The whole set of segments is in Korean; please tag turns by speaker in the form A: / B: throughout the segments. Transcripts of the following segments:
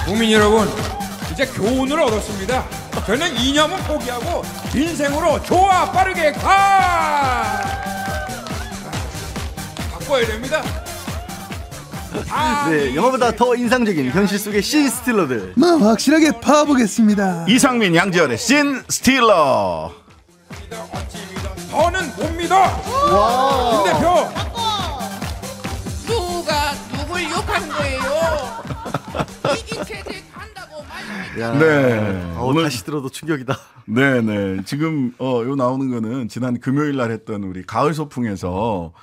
A: 국민 여러분, 이제 교훈을 얻었습니다. 저는 이념은 포기하고 인생으로 좋아 빠르게 바꿔야 됩니다.
B: 네, 영화보다 더 인상적인 현실 속의 씬 스틸러들.
C: 확실하게 파보겠습니다.
B: 이상민, 양지열의 씬 스틸러.
A: 저는 못 믿어. 김 대표.
D: 누가 누굴 욕한 거예요? 이기 체제 간다고 말했죠.
B: 네.
C: 오늘 다시 들어도 충격이다.
B: 네네. 지금 요 나오는 거는 지난 금요일 날 했던 우리 가을 소풍에서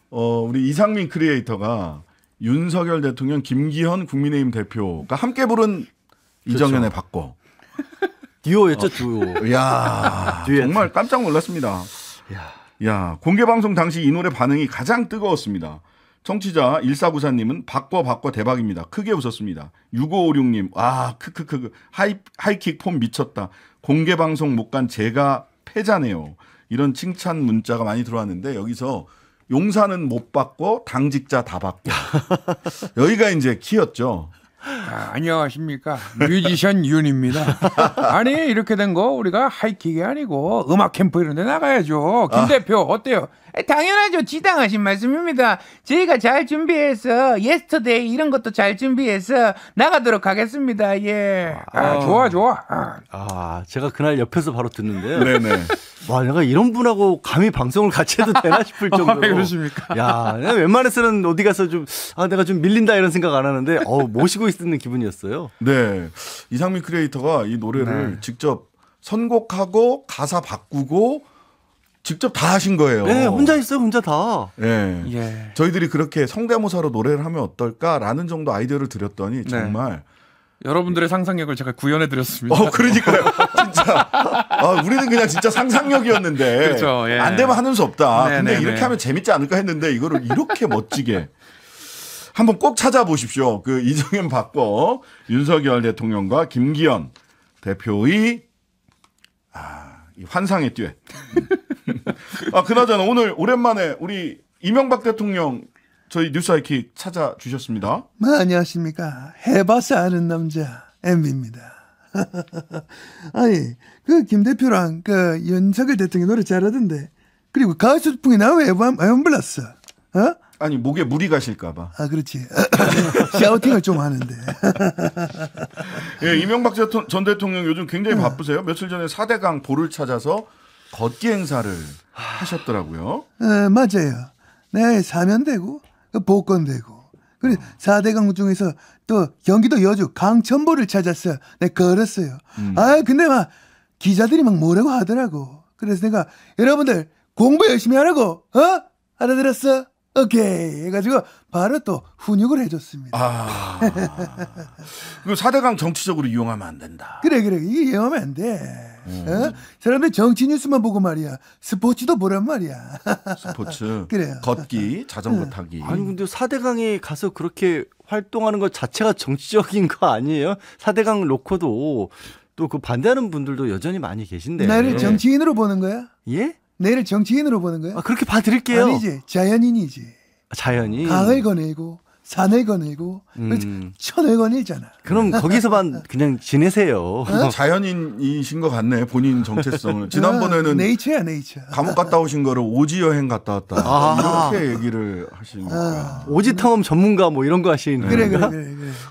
B: 우리 이상민 크리에이터가 윤석열 대통령, 김기현 국민의힘 대표가 함께 부른 이정현의 바꿔.
C: 듀오였죠, 듀오.
B: 이야, 정말 깜짝 놀랐습니다. 야, 공개 방송 당시 이 노래 반응이 가장 뜨거웠습니다. 청취자 1494님은 바꿔 대박입니다. 크게 웃었습니다. 6556님, 크크크, 하이킥 폼 미쳤다. 공개 방송 못 간 제가 패자네요. 이런 칭찬 문자가 많이 들어왔는데 여기서 용사는 못 받고 당직자 다 받고 여기가 이제 키였죠.
A: 안녕하십니까, 뮤지션 윤입니다. 아니, 이렇게 된 거 우리가 하이킥이 아니고 음악 캠프 이런 데 나가야죠. 김 대표 어때요?
D: 당연하죠. 지당하신 말씀입니다. 저희가 잘 준비해서 예스터데이 이런 것도 잘 준비해서 나가도록 하겠습니다. 예.
A: 좋아.
C: 제가 그날 옆에서 바로 듣는데요.
B: 네네.
C: 와, 내가 이런 분하고 감히 방송을 같이 해도 되나 싶을 정도로.
A: 그렇습니까?
C: 야, 웬만해서는 어디 가서 좀 내가 좀 밀린다 이런 생각 안 하는데 모시고 있는 기분이었어요.
B: 네. 이상민 크리에이터가 이 노래를 직접 선곡하고 가사 바꾸고 직접 다 하신 거예요.
C: 네, 혼자 했어요, 혼자 다.
B: 네.
A: 예.
B: 저희들이 그렇게 성대모사로 노래를 하면 어떨까라는 정도 아이디어를 드렸더니 정말
A: 여러분들의 상상력을 제가 구현해 드렸습니다.
B: 그러니까요. 진짜. 우리는 그냥 진짜 상상력이었는데.
A: 그렇죠. 예.
B: 안 되면 하는 수 없다. 근데
A: 네네네.
B: 이렇게 하면 재밌지 않을까 했는데 이거를 이렇게 멋지게. 한번 꼭 찾아보십시오. 그 이정현 바꿔 윤석열 대통령과 김기현 대표의 이 환상의 듀엣. 그나저나 오늘 오랜만에 우리 이명박 대통령 저희 뉴스 하이킥 찾아주셨습니다.
E: 안녕하십니까. 해봐서 아는 남자 MB입니다. 아니, 김 대표랑 윤석열 대통령 노래 잘하던데. 그리고 가을 소풍이 나왜 안 불렀어?
B: 아니, 목에 물이 가실까봐.
E: 그렇지. 샤우팅을 좀 하는데.
B: 예, 이명박 전 대통령 요즘 굉장히 바쁘세요. 며칠 전에 4대강 보를 찾아서 걷기 행사를 하셨더라고요.
E: 맞아요. 네, 사면되고, 복권되고. 그리고 4대강 중에서 또 경기도 여주 강천보를 찾아서 내가 걸었어요. 근데 기자들이 뭐라고 하더라고. 그래서 내가 여러분들 공부 열심히 하라고, 알아들었어? 오케이 해가지고 바로 또 훈육을 해줬습니다.
B: 그 4대강 정치적으로 이용하면 안 된다.
E: 그래 이게 이용하면 안 돼. 사람들 정치 뉴스만 보고 말이야. 스포츠도 보란 말이야.
B: 스포츠,
E: 그래요.
B: 걷기, 자전거 타기.
C: 아니 근데 4대강에 가서 그렇게 활동하는 것 자체가 정치적인 거 아니에요? 4대강 놓고도 또 그 반대하는 분들도 여전히 많이 계신데.
E: 나를 정치인으로 보는 거야?
C: 예?
E: 내를 정치인으로 보는 거야?
C: 그렇게 봐드릴게요.
E: 아니지, 자연인이지.
C: 자연이.
E: 강을 거닐고 산을 거닐고 천을 거닐잖아.
C: 그럼 거기서만 그냥 지내세요.
B: 자연인이신 것 같네, 본인 정체성을. 지난번에는
E: 네이처야 네이처.
B: 감옥 갔다 오신 거를 오지 여행 갔다 왔다 이렇게 얘기를 하시니까.
C: 오지 탐험 전문가 이런 거 하시는.
E: 그래.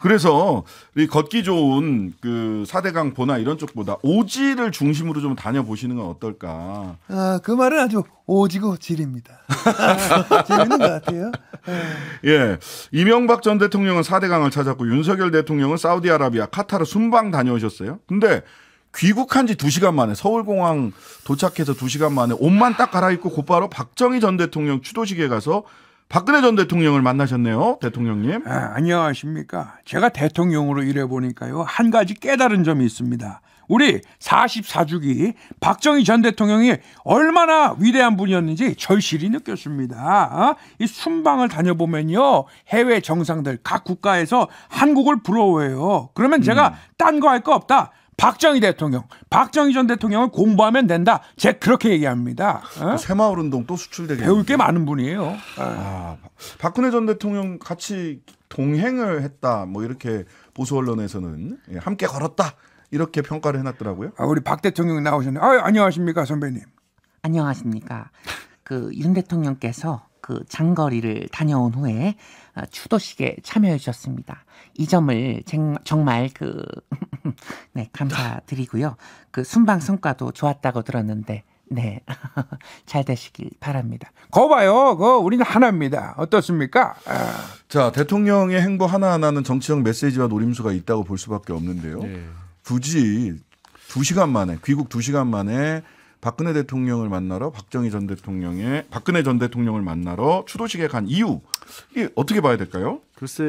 B: 그래서 이 걷기 좋은 그 4대강 보나 이런 쪽보다 오지를 중심으로 좀 다녀보시는 건 어떨까.
E: 그 말은 아주 오지고 질입니다. 재밌는 것 같아요.
B: 예, 이명박 전 대통령은 4대강을 찾았고 윤석열 대통령은 사우디아라비아, 카타르 순방 다녀오셨어요. 근데 귀국한 지 2시간 만에 서울공항 도착해서 2시간 만에 옷만 딱 갈아입고 곧바로 박정희 전 대통령 추도식에 가서 박근혜 전 대통령을 만나셨네요. 대통령님.
A: 안녕하십니까. 제가 대통령으로 일해보니까요, 한 가지 깨달은 점이 있습니다. 우리 44주기 박정희 전 대통령이 얼마나 위대한 분이었는지 절실히 느꼈습니다. 이 순방을 다녀보면요, 해외 정상들 각 국가에서 한국을 부러워해요. 그러면 제가 딴 거 할 거 없다. 박정희 전 대통령을 공부하면 된다. 제가 그렇게 얘기합니다.
B: 새마을운동 또 수출되게
A: 배울 게 많은 분이에요.
B: 박근혜 전 대통령 같이 동행을 했다. 뭐 이렇게 보수 언론에서는 함께 걸었다. 이렇게 평가를 해놨더라고요.
A: 우리 박 대통령 나오셨네. 안녕하십니까 선배님.
F: 안녕하십니까. 윤 대통령께서 장거리를 다녀온 후에 추도식에 참여해 주셨습니다. 이 점을 정말 네, 감사드리고요. 순방 성과도 좋았다고 들었는데 네. 잘 되시길 바랍니다.
A: 거봐요. 우리는 하나입니다. 어떻습니까?
B: 자, 대통령의 행보 하나하나는 정치적 메시지와 노림수가 있다고 볼 수밖에 없는데요.
C: 네.
B: 굳이 2시간 만에 귀국 2시간 만에 박근혜 대통령을 만나러 박정희 전 대통령의 박근혜 전 대통령을 만나러 추도식에 간 이유 이게 어떻게 봐야 될까요?
C: 글쎄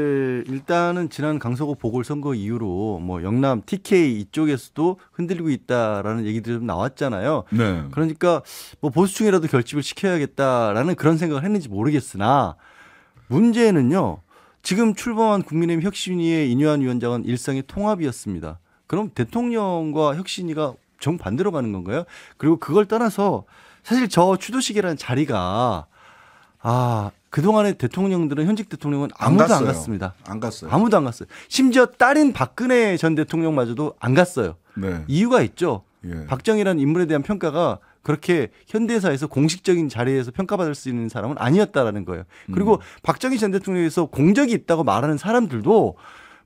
C: 일단은 지난 강서구 보궐선거 이후로 뭐 영남 TK 이쪽에서도 흔들리고 있다라는 얘기들이 좀 나왔잖아요.
B: 네.
C: 그러니까 뭐 보수층이라도 결집을 시켜야겠다라는 그런 생각을 했는지 모르겠으나 문제는요. 지금 출범한 국민의힘 혁신위의 인유한 위원장은 일상의 통합이었습니다. 그럼 대통령과 혁신위가 정반대로 가는 건가요? 그리고 그걸 떠나서 사실 저 추도식이라는 자리가 그동안의 대통령들은 현직 대통령은 아무도 안 갔습니다.
B: 안 갔어요.
C: 아무도 안 갔어요. 심지어 딸인 박근혜 전 대통령마저도 안 갔어요.
B: 네.
C: 이유가 있죠.
B: 예.
C: 박정희라는 인물에 대한 평가가 그렇게 현대사에서 공식적인 자리에서 평가받을 수 있는 사람은 아니었다라는 거예요. 그리고 박정희 전 대통령에서 공적이 있다고 말하는 사람들도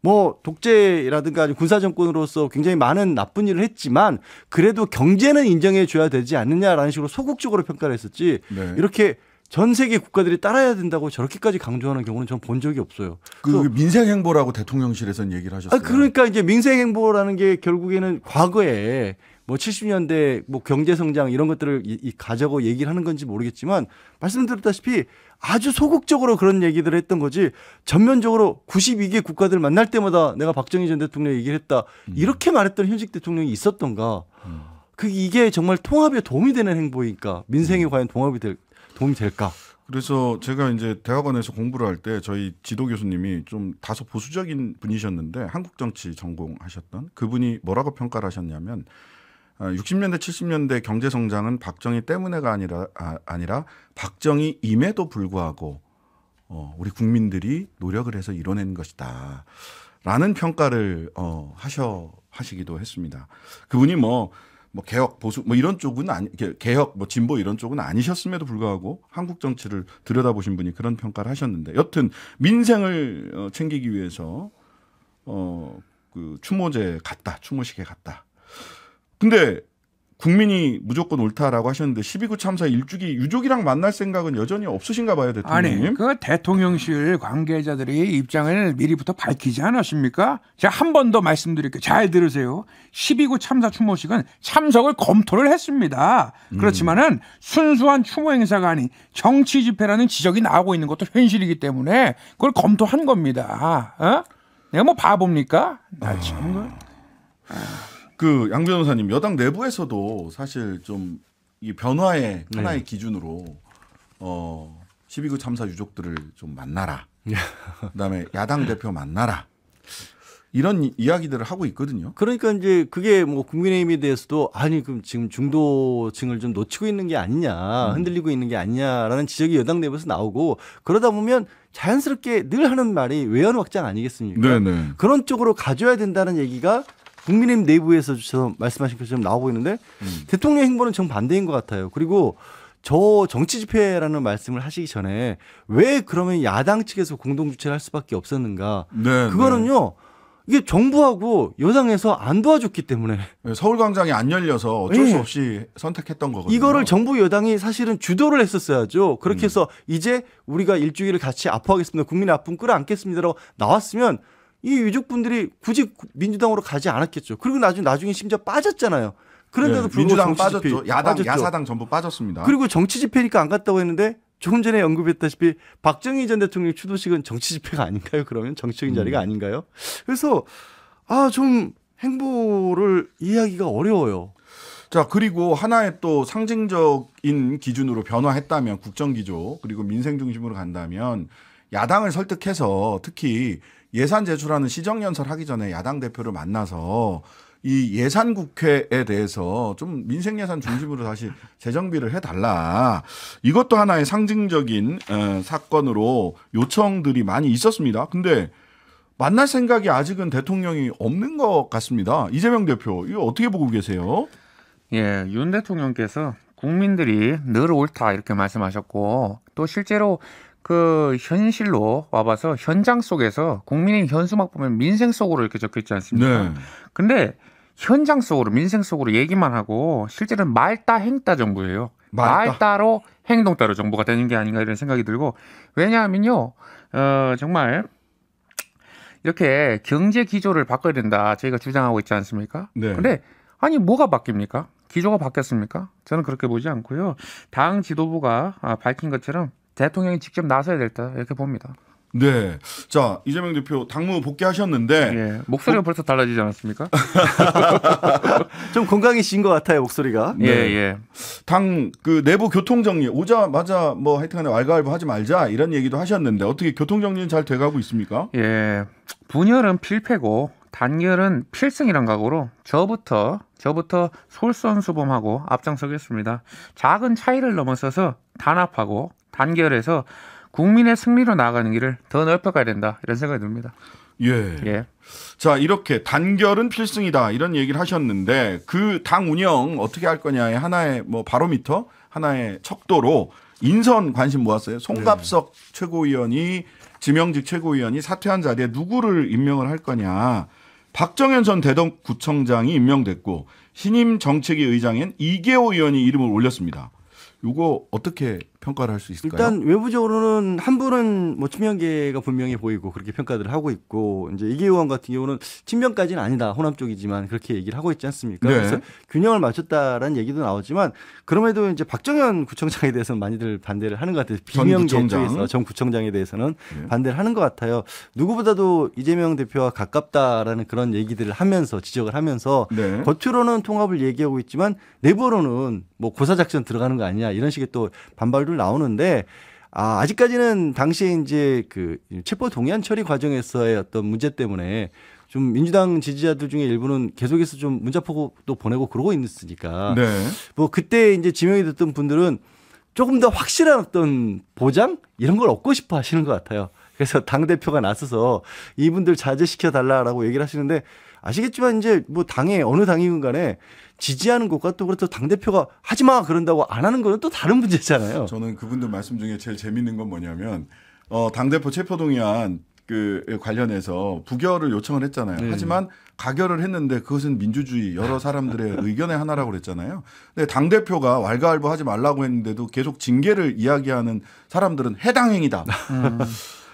C: 뭐 독재라든가 군사 정권으로서 굉장히 많은 나쁜 일을 했지만 그래도 경제는 인정해 줘야 되지 않느냐라는 식으로 소극적으로 평가를 했었지.
B: 네.
C: 이렇게 전 세계 국가들이 따라야 된다고 저렇게까지 강조하는 경우는 전 본 적이 없어요.
B: 민생 행보라고 대통령실에서는 얘기를 하셨어요.
C: 그러니까 이제 민생 행보라는 게 결국에는 과거에 뭐 70년대 뭐 경제 성장 이런 것들을 가져고 얘기를 하는 건지 모르겠지만 말씀드렸다시피 아주 소극적으로 그런 얘기들을 했던 거지 전면적으로 92개 국가들 만날 때마다 내가 박정희 전 대통령 얘기를 했다 이렇게 말했던 현직 대통령이 있었던가 이게 정말 통합에 도움이 되는 행보이니까 민생에 과연 도움이 될까?
B: 그래서 제가 이제 대학원에서 공부를 할 때 저희 지도 교수님이 좀 다소 보수적인 분이셨는데 한국 정치 전공하셨던 그분이 뭐라고 평가를 하셨냐면 60년대 70년대 경제 성장은 박정희 때문에가 아니라 박정희임에도 불구하고 우리 국민들이 노력을 해서 이뤄낸 것이다. 라는 평가를 하시기도 했습니다. 그분이 뭐 개혁 보수 뭐 이런 쪽은 개혁 뭐 진보 이런 쪽은 아니셨음에도 불구하고 한국 정치를 들여다보신 분이 그런 평가를 하셨는데 여튼 민생을 챙기기 위해서 추모식에 갔다. 근데 국민이 무조건 옳다라고 하셨는데 12구 참사 일주기 유족이랑 만날 생각은 여전히 없으신가 봐요, 대통령님.
A: 아니, 대통령실 관계자들이 입장을 미리부터 밝히지 않았습니까? 제가 한 번 더 말씀드릴게요. 잘 들으세요. 12구 참사 추모식은 참석을 검토를 했습니다. 그렇지만은 순수한 추모 행사가 아닌 정치 집회라는 지적이 나오고 있는 것도 현실이기 때문에 그걸 검토한 겁니다. 내가 뭐 바보입니까? 나 참.
B: 양 변호사님 여당 내부에서도 사실 좀 이 변화의 하나의 기준으로 12구 참사 유족들을 좀 만나라. 그다음에 야당 대표 만나라. 이런 이야기들을 하고 있거든요.
C: 그러니까 이제 그게 뭐 국민의힘에 대해서도 그럼 지금 중도층을 좀 놓치고 있는 게 아니냐, 흔들리고 있는 게 아니냐라는 지적이 여당 내부에서 나오고 그러다 보면 자연스럽게 늘 하는 말이 외연 확장 아니겠습니까?
B: 네네.
C: 그런 쪽으로 가져야 된다는 얘기가 국민의힘 내부에서 말씀하신 것처럼 나오고 있는데 대통령 행보는 정반대인 것 같아요. 그리고 저 정치 집회라는 말씀을 하시기 전에 왜 그러면 야당 측에서 공동 주최를 할 수밖에 없었는가?
B: 네,
C: 그거는요. 이게 정부하고 여당에서 안 도와줬기 때문에
B: 서울광장이 안 열려서 어쩔 수 없이 선택했던 거거든요.
C: 이거를 정부 여당이 사실은 주도를 했었어야죠. 그렇게 해서 이제 우리가 일주일을 같이 아파하겠습니다. 국민의 아픔 끌어안겠습니다라고 나왔으면 이 유족분들이 굳이 민주당으로 가지 않았겠죠. 그리고 나중에 심지어 빠졌잖아요. 그런데도 불구하고
B: 민주당
C: 정치 집회
B: 빠졌죠. 야당,
C: 빠졌죠.
B: 야사당 전부 빠졌습니다.
C: 그리고 정치 집회니까 안 갔다고 했는데 조금 전에 언급했다시피 박정희 전 대통령 추도식은 정치 집회가 아닌가요? 그러면 정치적인 자리가 아닌가요? 그래서 좀 행보를 이해하기가 어려워요.
B: 자, 그리고 하나의 또 상징적인 기준으로 변화했다면 국정기조 그리고 민생 중심으로 간다면 야당을 설득해서 특히 예산 제출하는 시정연설 하기 전에 야당 대표를 만나서 이 예산국회에 대해서 좀 민생예산 중심으로 다시 재정비를 해달라. 이것도 하나의 상징적인 사건으로 요청들이 많이 있었습니다. 근데 만날 생각이 아직은 대통령이 없는 것 같습니다. 이재명 대표, 이거 어떻게 보고 계세요?
D: 예, 윤 대통령께서 국민들이 늘 옳다 이렇게 말씀하셨고 또 실제로 그 현실로 와봐서 현장 속에서 국민의 현수막 보면 민생 속으로 이렇게 적혀 있지 않습니까?
B: 네.
D: 근데 현장 속으로 민생 속으로 얘기만 하고 실제는 말따 행따 정부예요. 말따로 행동 따로 정부가 되는 게 아닌가 이런 생각이 들고 왜냐하면요 정말 이렇게 경제 기조를 바꿔야 된다 저희가 주장하고 있지 않습니까?
B: 네.
D: 근데 아니 뭐가 바뀝니까? 기조가 바뀌었습니까? 저는 그렇게 보지 않고요. 당 지도부가 밝힌 것처럼 대통령이 직접 나서야 될다 이렇게 봅니다.
B: 네. 자, 이재명 대표 당무 복귀하셨는데
D: 예, 목소리가 벌써 달라지지 않았습니까?
C: 좀 건강해진 것 같아요, 목소리가.
D: 예, 예.
B: 당 그 내부 교통 정리 오자마자 뭐 하여튼간에 왈가왈부 하지 말자 이런 얘기도 하셨는데 어떻게 교통 정리는 잘 돼가고 있습니까?
D: 예. 분열은 필패고 단결은 필승이란 각오로 저부터 솔선수범하고 앞장서겠습니다. 작은 차이를 넘어서서 단합하고 단결해서 국민의 승리로 나아가는 길을 더 넓혀가야 된다 이런 생각이 듭니다.
B: 예.
D: 예.
B: 자, 이렇게 단결은 필승이다 이런 얘기를 하셨는데 그 당 운영 어떻게 할 거냐의 하나의 뭐 바로미터, 하나의 척도로 인선 관심 모았어요. 송갑석 최고위원이 지명직 최고위원이 사퇴한 자리에 누구를 임명을 할 거냐. 박정현 전 대덕구청장이 임명됐고 신임 정책위 의장인 이계호 의원이 이름을 올렸습니다. 이거 어떻게 평가를 할 수 있을까요?
C: 일단 외부적으로는 한 분은 뭐 친명계가 분명히 보이고 그렇게 평가들을 하고 있고 이제 이계 의원 같은 경우는 친명까지는 아니다 호남 쪽이지만 그렇게 얘기를 하고 있지 않습니까?
B: 네.
C: 그래서 균형을 맞췄다라는 얘기도 나오지만 그럼에도 이제 박정현 구청장에 대해서는 많이들 반대를 하는 것 같아요. 비명계 쪽에서 전 구청장에 대해서는
B: 네.
C: 반대를 하는 것 같아요. 누구보다도 이재명 대표와 가깝다라는 그런 얘기들을 하면서 지적을 하면서
B: 네.
C: 겉으로는 통합을 얘기하고 있지만 내부로는 뭐 고사작전 들어가는 거 아니냐 이런 식의 또 반발도 나오는데 아직까지는 당시에 이제 그 체포 동의안 처리 과정에서의 어떤 문제 때문에 좀 민주당 지지자들 중에 일부는 계속해서 좀 문자포도 보내고 그러고 있으니까
B: 네.
C: 뭐 그때 이제 지명이 됐던 분들은 조금 더 확실한 어떤 보장 이런 걸 얻고 싶어 하시는 것 같아요. 그래서 당대표가 나서서 이분들 자제시켜 달라라고 얘기를 하시는데 아시겠지만 이제 뭐 당의 어느 당이건 간에 지지하는 것과 또 그렇다고 당대표가 하지 마 그런다고 안 하는 거는 또 다른 문제잖아요.
B: 저는 그분들 말씀 중에 제일 재밌는 건 뭐냐면 당대표 체포동의안 그 관련해서 부결을 요청을 했잖아요.
C: 네.
B: 하지만 가결을 했는데 그것은 민주주의 여러 사람들의 의견의 하나라고 그랬잖아요. 근데 당대표가 왈가왈부 하지 말라고 했는데도 계속 징계를 이야기하는 사람들은 해당 행위다.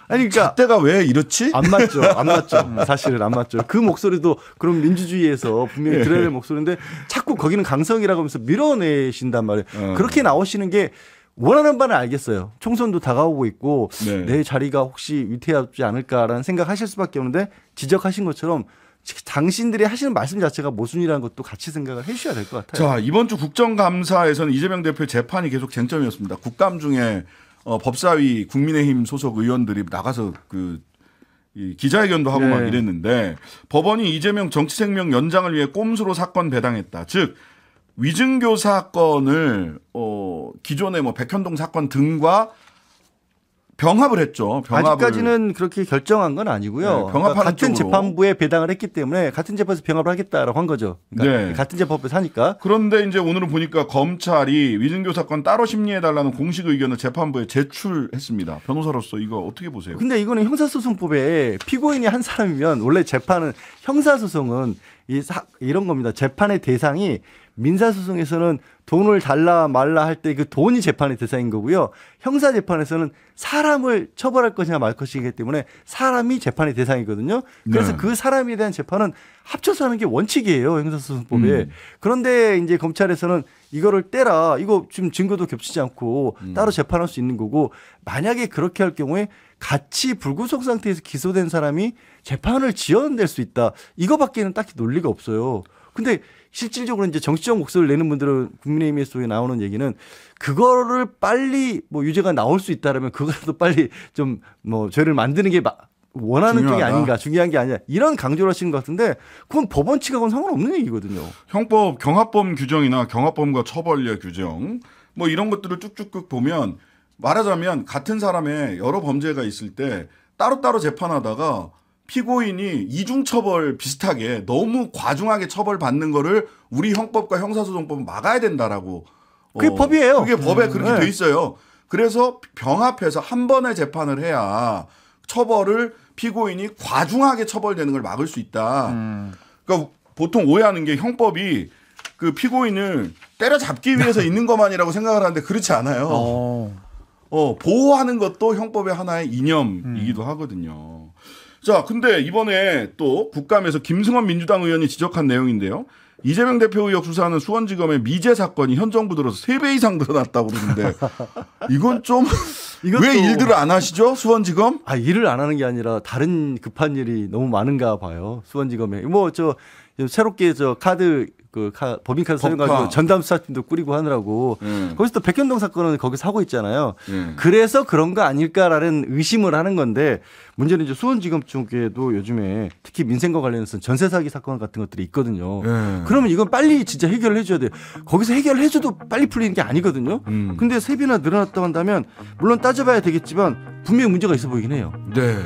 C: 아니 그러니까
B: 잣대가 왜 이렇지?
C: 안 맞죠. 안 맞죠. 사실은 안 맞죠. 그 목소리도 그럼 민주주의에서 분명히 들어야 될 목소리인데 자꾸 거기는 강성이라고 하면서 밀어내신단 말이에요. 그렇게 나오시는 게 원하는 바는 알겠어요. 총선도 다가오고 있고
B: 네.
C: 내 자리가 혹시 위태하지 않을까라는 생각하실 수밖에 없는데 지적하신 것처럼 당신들이 하시는 말씀 자체가 모순이라는 것도 같이 생각을 해주셔야 될 것 같아요.
B: 자, 이번 주 국정감사에서는 이재명 대표의 재판이 계속 쟁점이었습니다. 국감 중에 법사위 국민의힘 소속 의원들이 나가서 이 기자회견도 하고 막 이랬는데 법원이 이재명 정치생명 연장을 위해 꼼수로 사건 배당했다. 즉 위증교 사건을 기존의 뭐 백현동 사건 등과 병합을 했죠.
C: 아직까지는 그렇게 결정한 건 아니고요.
B: 네, 병합하는
C: 같은
B: 쪽으로.
C: 재판부에 배당을 했기 때문에 같은 재판에서 병합을 하겠다라고 한 거죠. 그러니까
B: 네.
C: 같은 재판부에서 하니까.
B: 그런데 이제 오늘은 보니까 검찰이 위증교 사건 따로 심리해달라는 공식 의견을 재판부에 제출했습니다. 변호사로서 이거 어떻게 보세요?
C: 근데 이거는 형사소송법에 피고인이 한 사람이면 원래 재판은 형사소송은 이런 겁니다. 재판의 대상이 민사소송에서는 돈을 달라 말라 할 때 그 돈이 재판의 대상인 거고요. 형사재판에서는 사람을 처벌할 것이냐 말 것이기 때문에 사람이 재판의 대상이거든요. 그래서
B: 네.
C: 그 사람에 대한 재판은 합쳐서 하는 게 원칙이에요. 형사소송법에. 그런데 이제 검찰에서는 이거를 떼라. 이거 지금 증거도 겹치지 않고 따로 재판할 수 있는 거고 만약에 그렇게 할 경우에 같이 불구속 상태에서 기소된 사람이 재판을 지연될 수 있다. 이거밖에는 딱히 논리가 없어요. 근데 실질적으로 이제 정치적 목소리를 내는 분들은 국민의힘에 속에 나오는 얘기는 그거를 빨리 뭐 유죄가 나올 수 있다라면 그거라도 빨리 좀 뭐 죄를 만드는 게 원하는 쪽이
B: 중요하다.
C: 아닌가, 중요한 게 아니야. 이런 강조를 하시는 것 같은데 그건 법원 측하고는 상관없는 얘기거든요.
B: 형법 경합범 규정이나 경합범과 처벌례 규정 뭐 이런 것들을 쭉쭉쭉 보면 말하자면 같은 사람의 여러 범죄가 있을 때 따로따로 재판하다가 피고인이 이중처벌 비슷하게 너무 과중하게 처벌받는 거를 우리 형법과 형사소송법은 막아야 된다라고.
C: 그게 법이에요.
B: 그게 법에 그렇게
C: 네.
B: 돼 있어요. 그래서 병합해서 한 번에 재판을 해야 처벌을 피고인이 과중하게 처벌되는 걸 막을 수 있다. 그러니까 보통 오해하는 게 형법이 그 피고인을 때려잡기 위해서 있는 것만이라고 생각을 하는데 그렇지 않아요. 보호하는 것도 형법의 하나의 이념이기도 하거든요. 자, 근데 이번에 또 국감에서 김승원 민주당 의원이 지적한 내용인데요. 이재명 대표 의혹 수사하는 수원지검의 미제 사건이 현 정부 들어서 3배 이상 늘어났다고 그러는데 이건 좀 왜 일들을 안 하시죠? 수원지검?
C: 일을 안 하는 게 아니라 다른 급한 일이 너무 많은가 봐요. 수원지검에. 뭐 저 새롭게 저 카드 법인카드 사용가지고 전담 수사팀도 꾸리고 하느라고 거기서 또 백현동 사건은 거기서 하고 있잖아요. 그래서 그런 거 아닐까라는 의심을 하는 건데 문제는 이제 수원지검 쪽에도 요즘에 특히 민생과 관련해서 전세 사기 사건 같은 것들이 있거든요. 그러면 이건 빨리 진짜 해결을 해줘야 돼요. 거기서 해결을 해줘도 빨리 풀리는 게 아니거든요. 근데 3배나 늘어났다고 한다면 물론 따져봐야 되겠지만 분명히 문제가 있어 보이긴 해요.
B: 네.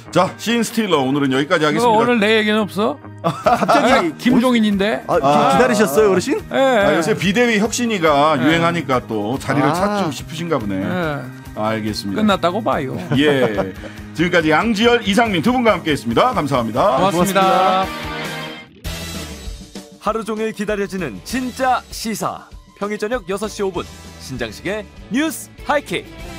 B: 자, 시인 스틸러 오늘은 여기까지 하겠습니다.
A: 오늘 내 얘기는 없어?
C: 갑자기
A: 김종인인데.
C: 기다리셨어요, 어르신?
A: 예.
B: 요새 비대위 혁신위가 유행하니까 또 자리를 찾고 싶으신가 보네.
A: 예.
B: 알겠습니다.
A: 끝났다고 봐요.
B: 예. 지금까지 양지열, 이상민 두 분과 함께했습니다. 감사합니다.
A: 고맙습니다.
G: 하루 종일 기다려지는 진짜 시사. 평일 저녁 6시 5분 신장식의 뉴스 하이킥.